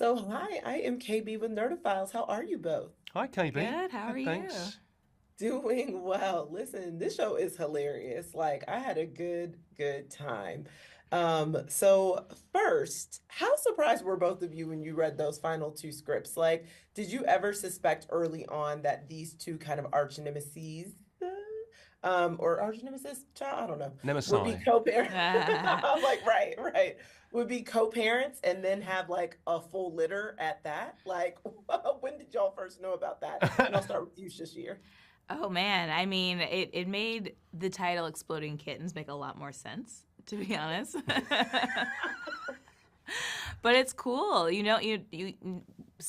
So, hi, I am KB with Nerdophiles. How are you both? Hi, KB. Good. How are Good, you? thanks. Doing well. Listen, this show is hilarious. Like, I had a good time. So first, how surprised were both of you when you read those final two scripts? Like, did you ever suspect early on that these two kind of arch nemesis, or arch nemesis, child, I don't know, would be Nemesis. co-parents? I'm like, right, would be co-parents and then have like a full litter at that. Like, when did y'all first know about that? And I'll start with you, Shashir. Oh man, I mean, it made the title "Exploding Kittens" make a lot more sense, to be honest. But it's cool, you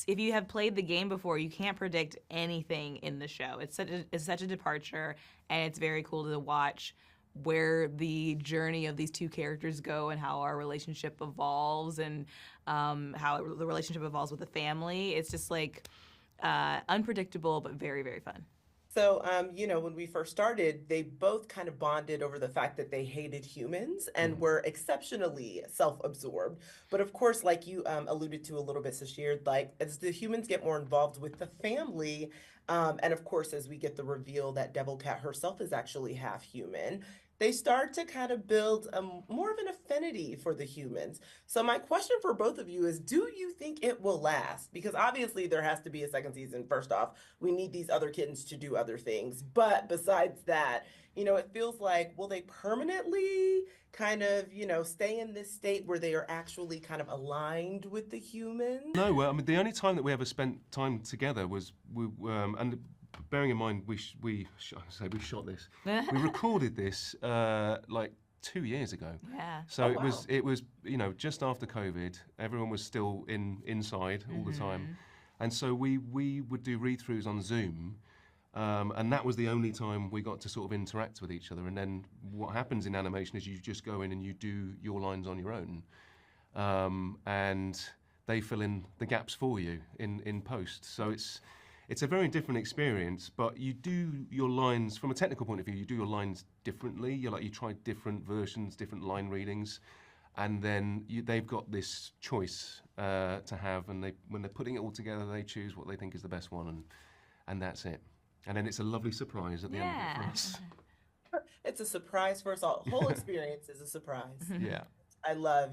if you have played the game before, you can't predict anything in the show. It's such a departure, and it's very cool to watch where the journey of these two characters go and how our relationship evolves and how the relationship evolves with the family. It's just like unpredictable, but very, very fun. So, when we first started, they both kind of bonded over the fact that they hated humans and Mm. were exceptionally self-absorbed. But of course, like you alluded to a little bit, Sasheer, like as the humans get more involved with the family, and of course, as we get the reveal that Devil Cat herself is actually half human, they start to kind of build more of an affinity for the humans. So my question for both of you is, do you think it will last? Because obviously there has to be a second season. First off, we need these other kittens to do other things. But besides that, it feels like, will they permanently kind of, stay in this state where they are actually kind of aligned with the humans? No, well, I mean, the only time that we ever spent time together was, and bearing in mind, we shot this. We recorded this like 2 years ago. Yeah. So Oh, it wow. was, it was, just after COVID. Everyone was still inside all the time, and so we would do read-throughs on Zoom. And that was the only time we got to sort of interact with each other. And then what happens in animation is you just go in and you do your lines on your own. And they fill in the gaps for you in post. So it's a very different experience, but you do your lines, from a technical point of view, you do your lines differently. You try different versions, different line readings, and then they've got this choice to have, and when they're putting it all together, they choose what they think is the best one, and that's it. And then it's a lovely surprise at the end of it for Yeah. us. It's a surprise for us all. Whole experience is a surprise. Yeah.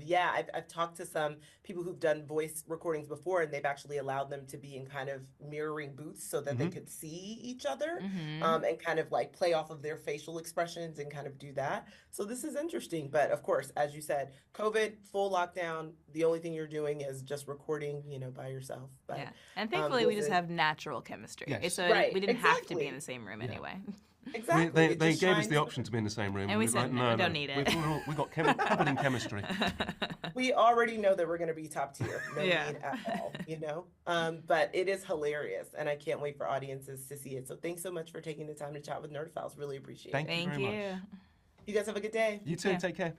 Yeah, I've talked to some people who've done voice recordings before, and they've actually allowed them to be in kind of mirroring booths so that they Hmm. could see each other, Hmm. and kind of like play off of their facial expressions and kind of do that. So this is interesting. But of course, as you said, COVID, full lockdown, the only thing you're doing is just recording, by yourself. But Yeah. And thankfully, we just listen, have natural chemistry. Yes. So right, we didn't have to be in exactly. the same room Yeah. anyway. Exactly. They It they just gave us the shines. option to be in the same room, And and we we were said, like, no, no, we don't no, need it. we got covered in chemistry. We already know that we're going to be top tier. No Yeah. need at all. But it is hilarious, and I can't wait for audiences to see it. So thanks so much for taking the time to chat with Nerdophiles. Really appreciate Thank it. you Thank very much. you. You guys have a good day. You You too. too. Take care.